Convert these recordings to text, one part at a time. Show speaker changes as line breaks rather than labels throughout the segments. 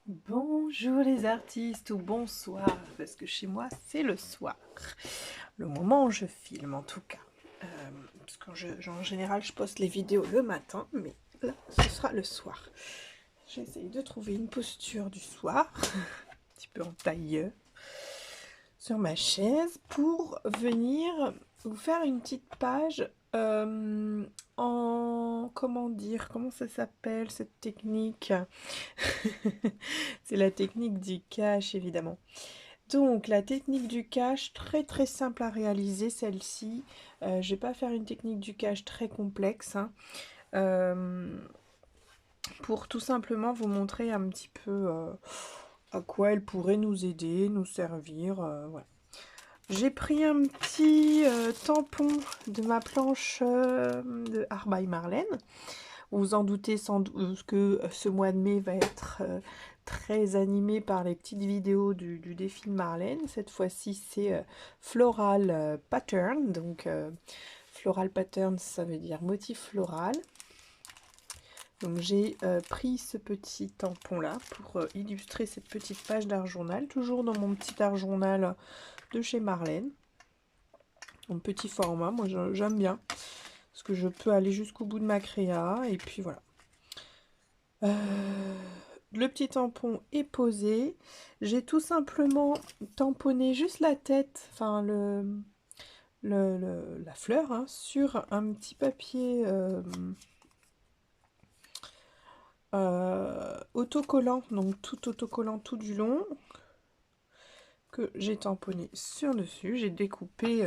Bonjour les artistes ou bonsoir, parce que chez moi c'est le soir, le moment où je filme en tout cas. Parce qu'en général je poste les vidéos le matin, mais là ce sera le soir. J'essaye de trouver une posture du soir, un petit peu en tailleur, sur ma chaise pour venir vous faire une petite page en... Comment dire? Comment ça s'appelle cette technique? C'est la technique du cache évidemment. Donc la technique du cache, très très simple à réaliser celle-ci. Je vais pas faire une technique du cache très complexe, hein. Pour tout simplement vous montrer un petit peu à quoi elle pourrait nous aider, nous servir. Voilà. J'ai pris un petit tampon de ma planche de Art by Marlène. Vous vous en doutez sans doute que ce mois de mai va être très animé par les petites vidéos du défi de Marlène. Cette fois-ci, c'est Floral Pattern. Donc, Floral Pattern, ça veut dire motif floral. Donc, j'ai pris ce petit tampon-là pour illustrer cette petite page d'art journal, toujours dans mon petit art journal de chez Marlène. En petit format, moi j'aime bien, parce que je peux aller jusqu'au bout de ma créa, et puis voilà. Le petit tampon est posé. J'ai tout simplement tamponné juste la tête, enfin la fleur, hein, sur un petit papier autocollant, donc tout autocollant tout du long, que j'ai tamponné sur dessus. J'ai découpé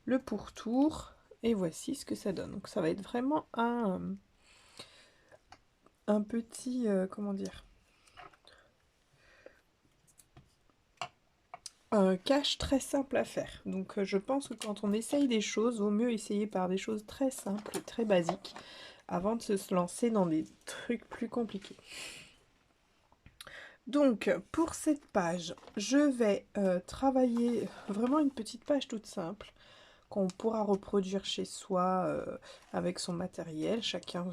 le pourtour et voici ce que ça donne. Donc ça va être vraiment un petit, comment dire, un cache très simple à faire. Donc je pense que quand on essaye des choses, vaut mieux essayer par des choses très simples, très basiques, avant de se lancer dans des trucs plus compliqués. Donc pour cette page, je vais travailler vraiment une petite page toute simple qu'on pourra reproduire chez soi avec son matériel, chacun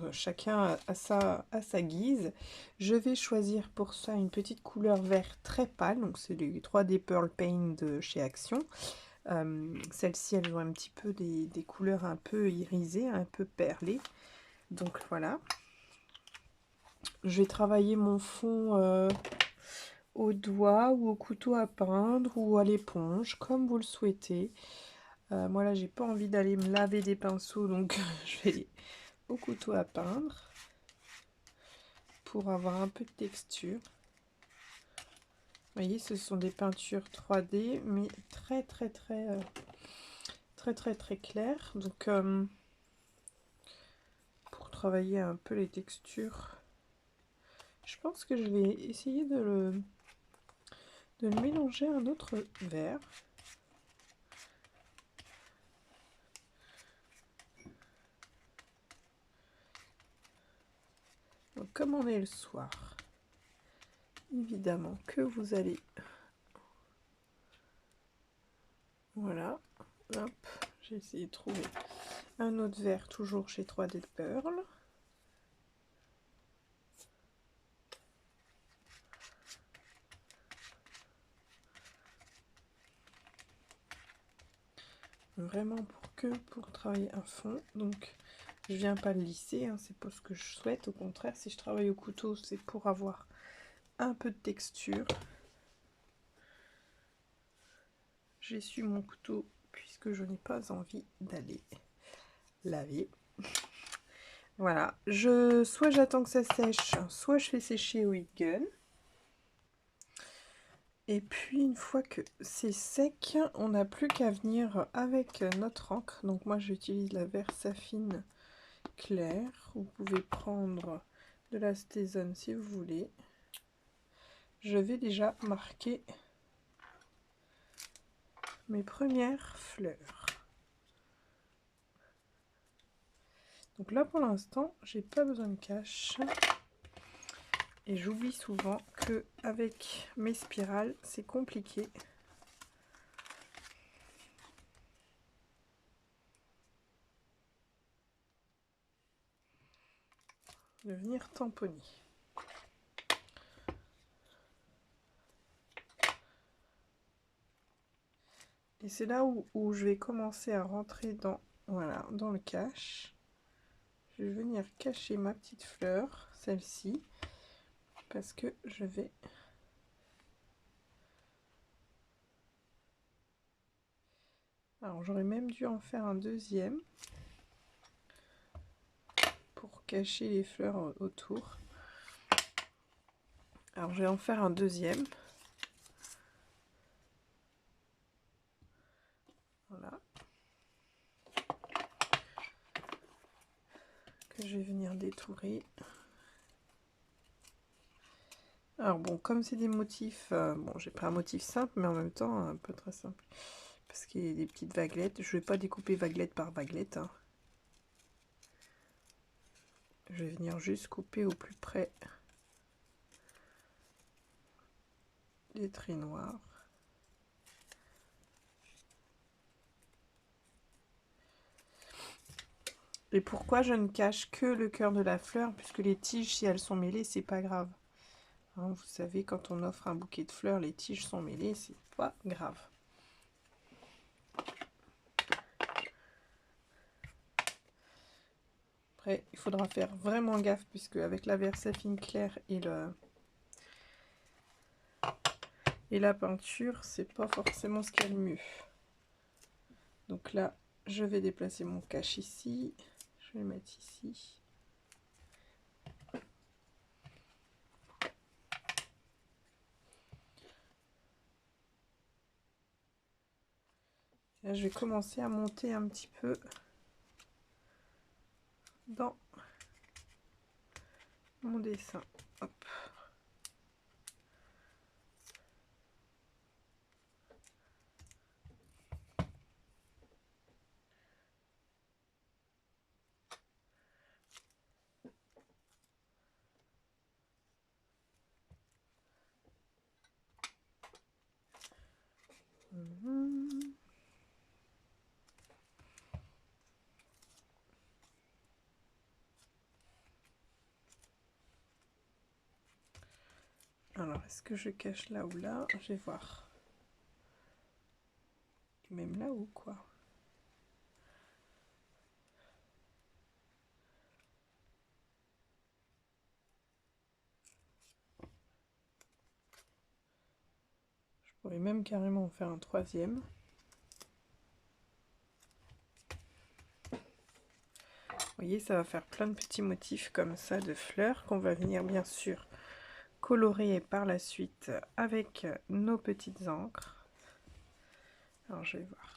à sa guise. Je vais choisir pour ça une petite couleur vert très pâle, donc c'est les 3D Pearl Paint de chez Action. Celles-ci, elles ont un petit peu des couleurs un peu irisées, un peu perlées. Donc voilà. Je vais travailler mon fond au doigt ou au couteau à peindre ou à l'éponge, comme vous le souhaitez. Moi là, j'ai pas envie d'aller me laver des pinceaux, donc je vais aller au couteau à peindre pour avoir un peu de texture. Vous voyez, ce sont des peintures 3D, mais très claires. Donc pour travailler un peu les textures, je pense que je vais essayer de le mélanger à un autre vert. Donc comme on est le soir, évidemment que vous allez... Voilà, hop, j'ai essayé de trouver un autre vert, toujours chez 3D Pearl. Vraiment pour travailler un fond. Donc je viens pas le lisser, hein, c'est pas ce que je souhaite. Au contraire, si je travaille au couteau, c'est pour avoir un peu de texture. J'essuie mon couteau puisque je n'ai pas envie d'aller laver. Voilà, soit j'attends que ça sèche, soit je fais sécher au heat gun. Et puis une fois que c'est sec, on n'a plus qu'à venir avec notre encre. Donc moi j'utilise la Versafine claire. Vous pouvez prendre de la Stézone si vous voulez. Je vais déjà marquer mes premières fleurs. Donc là pour l'instant, j'ai pas besoin de cache. Et j'oublie souvent que avec mes spirales, c'est compliqué. De venir tamponner. Et c'est là où je vais commencer à rentrer dans, voilà, dans le cache. Je vais venir cacher ma petite fleur, celle-ci, parce que je vais... Alors j'aurais même dû en faire un deuxième pour cacher les fleurs autour. Alors je vais en faire un deuxième. Voilà. Que je vais venir détourer. Alors bon, comme c'est des motifs, bon j'ai pris un motif simple, mais en même temps un peu très simple. Parce qu'il y a des petites vaguelettes. Je vais pas découper vaguelette par vaguelette. Hein. Je vais venir juste couper au plus près des traits noirs. Et pourquoi je ne cache que le cœur de la fleur, puisque les tiges, si elles sont mêlées, c'est pas grave. Hein, vous savez, quand on offre un bouquet de fleurs, les tiges sont mêlées, c'est pas grave. Après, il faudra faire vraiment gaffe, puisque avec la Versafine claire et la peinture, c'est pas forcément ce qu'il y a de mieux. Donc là, je vais déplacer mon cache ici. Je vais le mettre ici. Là, je vais commencer à monter un petit peu dans mon dessin. Hop. Alors, est-ce que je cache là ou là? Je vais voir. Même là ou quoi? Je pourrais même carrément en faire un troisième. Vous voyez, ça va faire plein de petits motifs comme ça de fleurs qu'on va venir bien sûr colorer par la suite avec nos petites encres. Alors, je vais voir.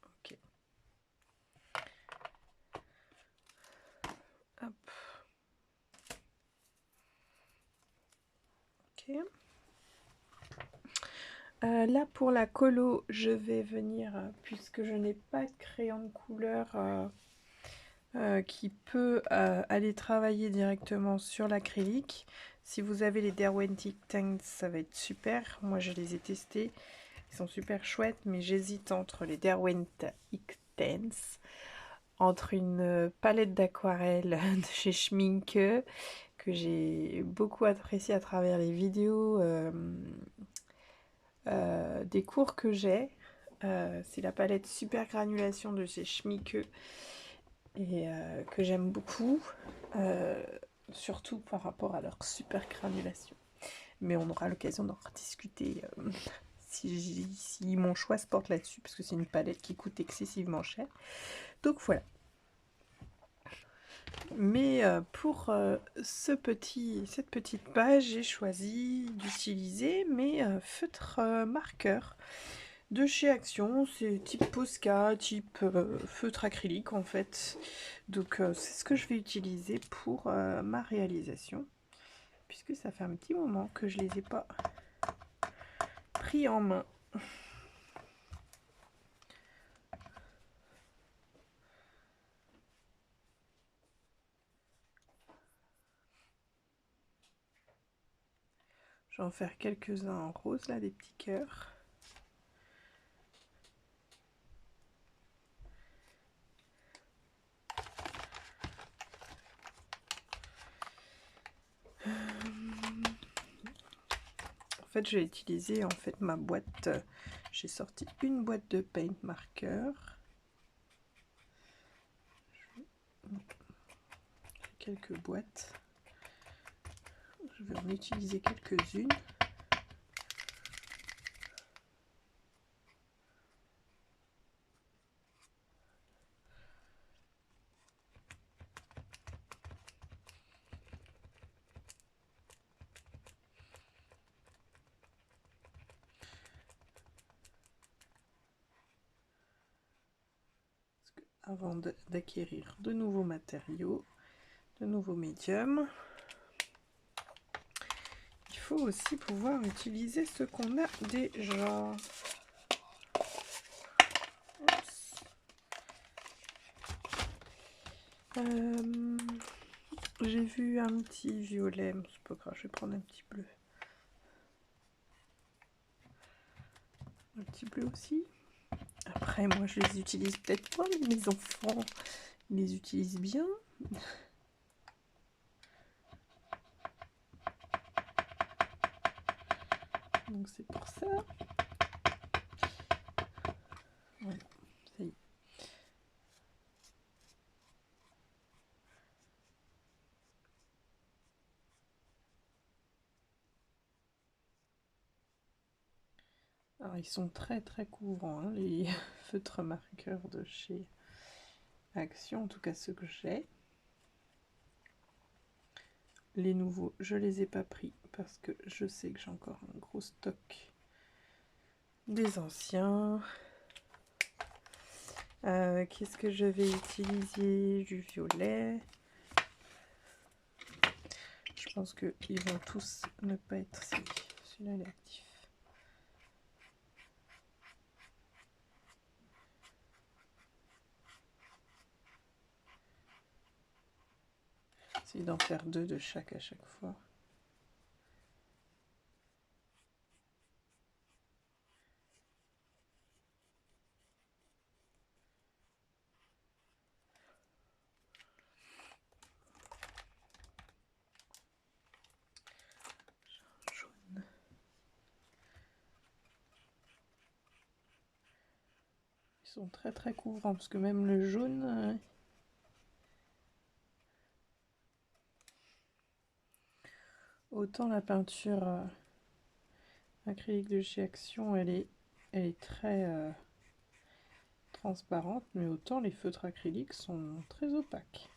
Ok. Hop. Ok. Là pour la colo, je vais venir, puisque je n'ai pas de crayon de couleur qui peut aller travailler directement sur l'acrylique. Si vous avez les Derwent Inktense, ça va être super. Moi je les ai testés, ils sont super chouettes, mais j'hésite entre les Derwent Inktense, entre une palette d'aquarelle de chez Schminke, que j'ai beaucoup apprécié à travers les vidéos des cours que j'ai. C'est la palette Super Granulation de chez Schmieke et que j'aime beaucoup, surtout par rapport à leur Super Granulation. Mais on aura l'occasion d'en rediscuter si mon choix se porte là-dessus, parce que c'est une palette qui coûte excessivement cher. Donc voilà. Mais pour cette petite page, j'ai choisi d'utiliser mes feutres marqueurs de chez Action. C'est type Posca, type feutre acrylique en fait. Donc c'est ce que je vais utiliser pour ma réalisation. Puisque ça fait un petit moment que je ne les ai pas pris en main. Je vais en faire quelques-uns en rose, là, des petits cœurs. En fait, j'ai utilisé ma boîte. J'ai sorti une boîte de paint marker. J'ai quelques boîtes. Je vais en utiliser quelques-unes. Avant d'acquérir de nouveaux matériaux, de nouveaux médiums, il faut aussi pouvoir utiliser ce qu'on a déjà. J'ai vu un petit violet, c'est pas grave, je vais prendre un petit bleu. Un petit bleu aussi. Après, moi, je les utilise peut-être pas, mais mes enfants les utilisent bien. Donc, c'est pour ça. Voilà, ça y est. Alors, ils sont très très couvrants, hein, les feutres marqueurs de chez Action, en tout cas ceux que j'ai. Les nouveaux, je les ai pas pris parce que je sais que j'ai encore un gros stock des anciens. Qu'est-ce que je vais utiliser? Du violet. Je pense qu'ils vont tous ne pas être si. Celui-là, il est actif. Essayer d'en faire 2 de chaque à chaque fois. Jaune. Ils sont très très couvrants parce que même le jaune. Autant la peinture acrylique de chez Action, elle est très transparente, mais autant les feutres acryliques sont très opaques.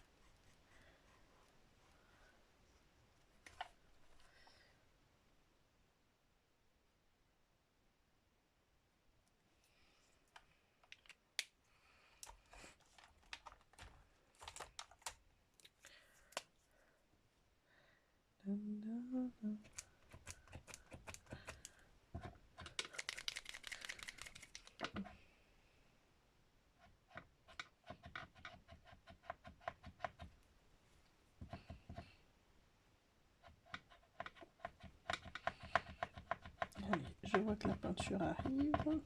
Allez, je vois que la peinture arrive.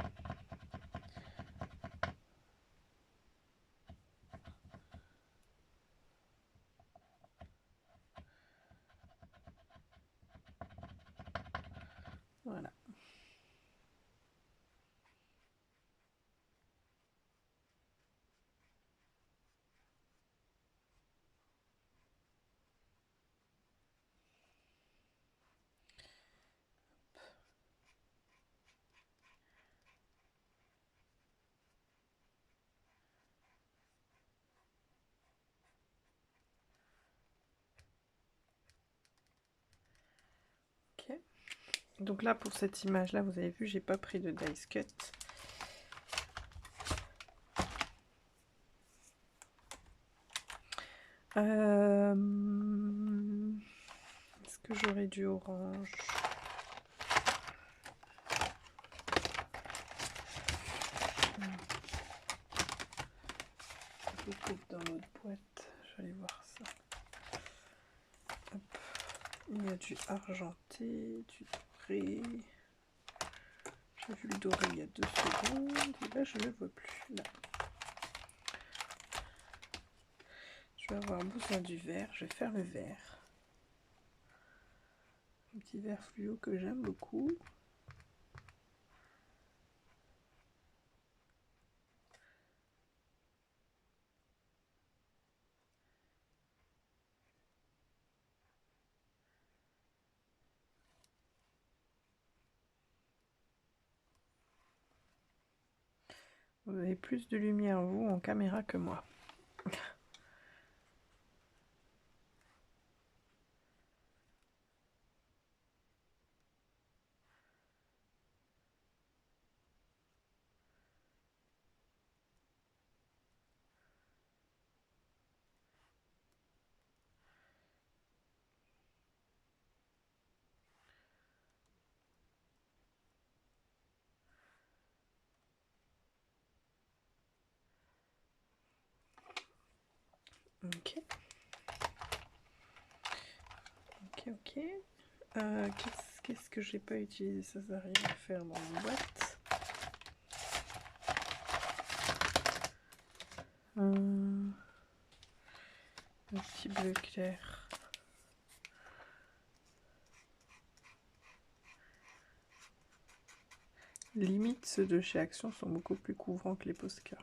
Voilà. Ok. Donc là, pour cette image-là, vous avez vu, j'ai pas pris de dice cut. Est-ce que j'aurais du orange? Dans l'autre boîte, je vais aller voir ça. Hop. Il y a du argenté, du doré. J'ai vu le doré il y a 2 secondes. Et là, je ne le vois plus. Là. Je vais avoir besoin du vert. Je vais faire le vert. Un petit vert fluo que j'aime beaucoup. Vous avez plus de lumière, vous, en caméra que moi. Ok. Ok. Qu'est-ce que j'ai pas utilisé? Ça n'a rien à faire dans ma boîte. Un petit bleu clair. Limite, ceux de chez Action sont beaucoup plus couvrants que les Posca.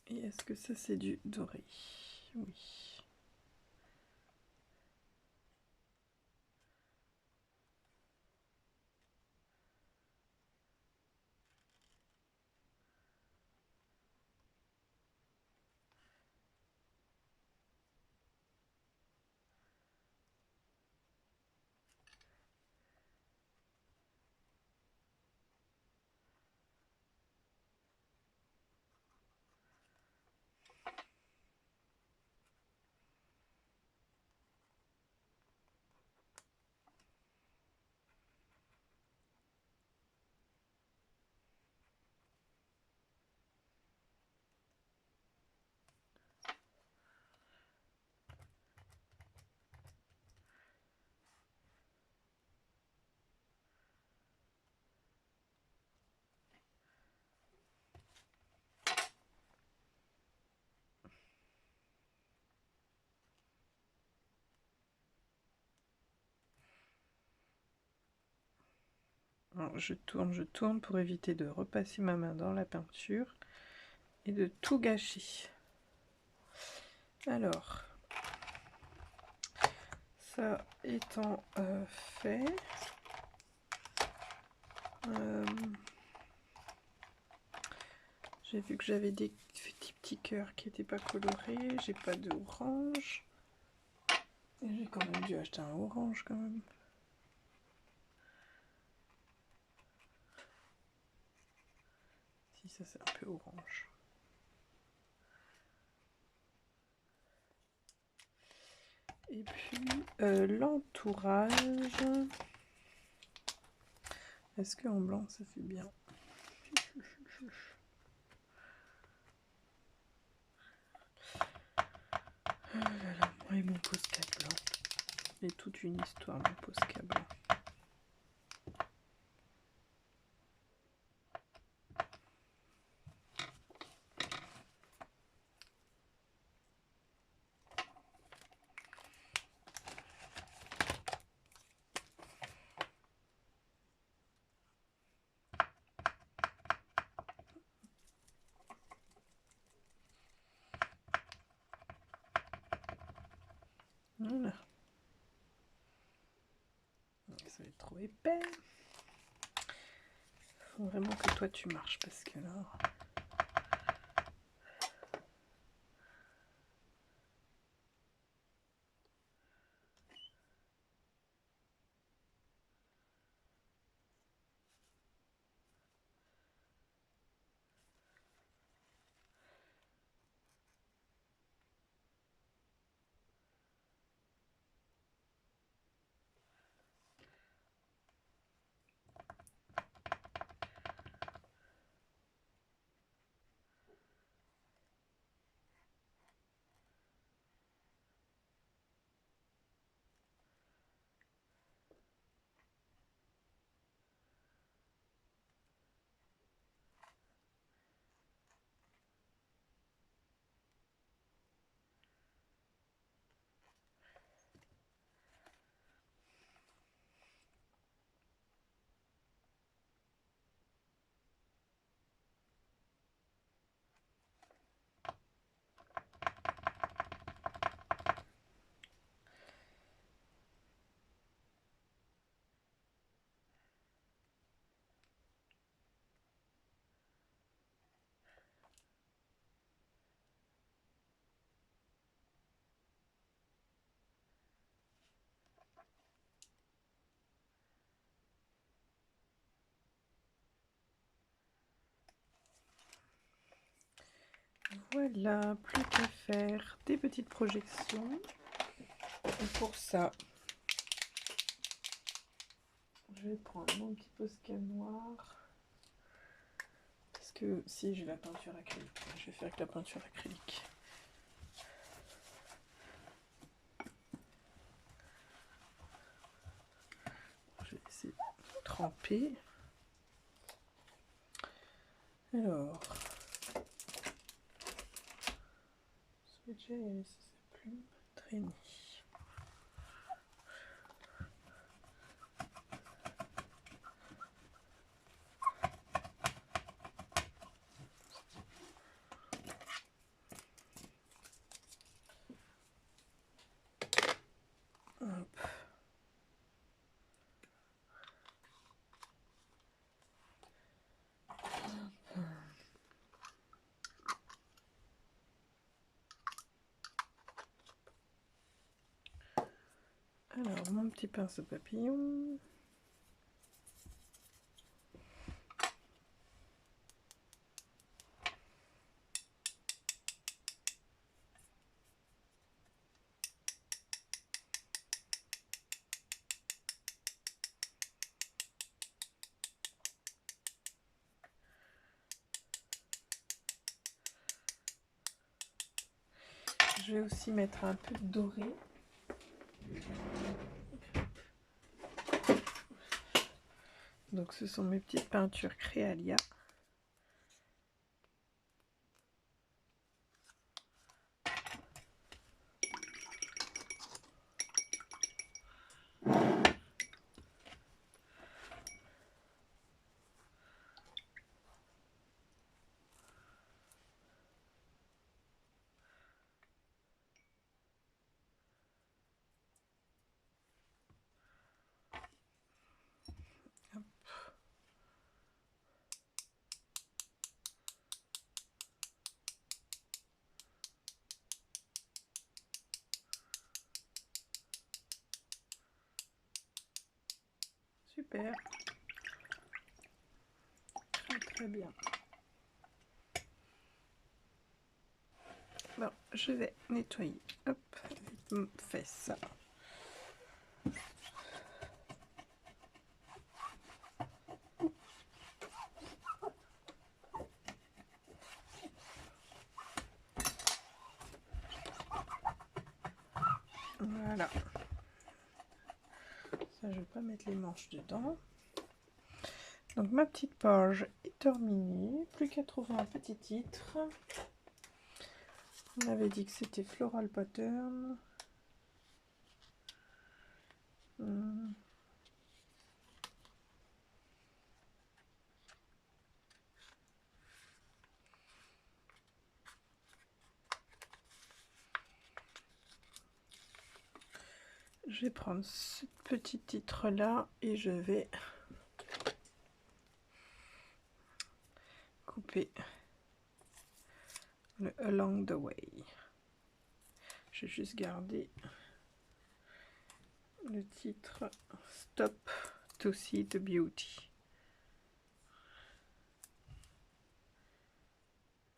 Et est-ce que ça c'est du doré? Oui. Alors, je tourne pour éviter de repasser ma main dans la peinture et de tout gâcher. Alors, ça étant fait, j'ai vu que j'avais des petits cœurs qui n'étaient pas colorés. J'ai pas de orange. Et j'ai quand même dû acheter un orange quand même. Si ça c'est un peu orange. Et puis l'entourage. Est-ce qu'en blanc ça fait bien? Oh là là, moi et mon Posca blanc. Et toute une histoire, mon Posca blanc. Voilà. Ça va être trop épais. Faut vraiment que toi tu marches parce que là... Voilà, plus qu'à faire des petites projections. Et pour ça, je vais prendre mon petit Posca noir. Parce que si j'ai la peinture acrylique, je vais faire avec la peinture acrylique. Je vais essayer de tremper. Alors, Swedger a laissé sa plume traîner. Hop. Alors, mon petit pinceau papillon. Je vais aussi mettre un peu de doré. Donc ce sont mes petites peintures Créalia. Hop. Super. Très très bien. Bon, je vais nettoyer. Hop, avec fesse. Voilà. Ça, je vais pas mettre les manches dedans. Donc ma petite page est terminée. Plus qu'à trouver un petit titre. On avait dit que c'était Floral Pattern. Je vais prendre ce petit titre là et je vais couper le Along the Way. Je vais juste garder le titre Stop to See the Beauty.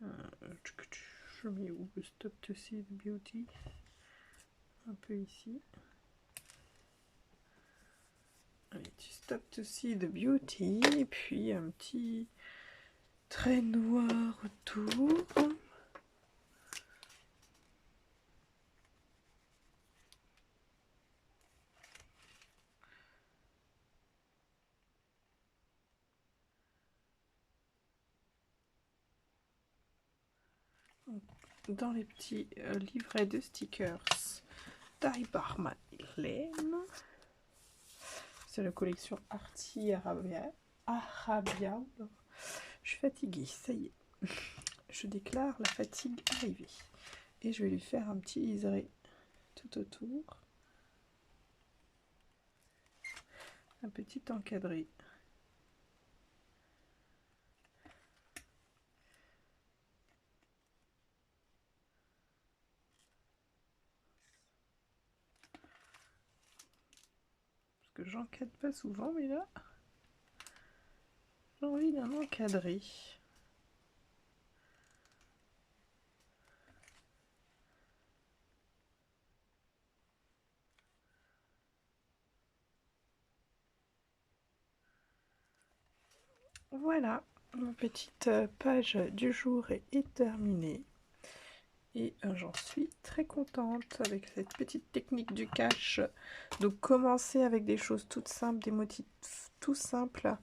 Je mets où le Stop to See the Beauty? Un peu ici. Allez, tu Stop to See the Beauty. Et puis un petit trait noir autour. Dans les petits livrets de stickers taille par Madeleine. C'est la collection Arty Arabia. Je suis fatiguée, ça y est. Je déclare la fatigue arrivée. Et je vais lui faire un petit liseré tout autour. Un petit encadré. Que j'encadre pas souvent, mais là j'ai envie d'un encadré. Voilà, ma petite page du jour est terminée. Et j'en suis très contente avec cette petite technique du cache. Donc commencer avec des choses toutes simples, des motifs tout simples,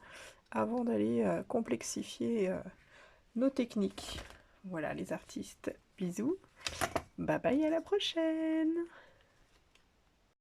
avant d'aller complexifier nos techniques. Voilà les artistes, bisous, bye bye, à la prochaine.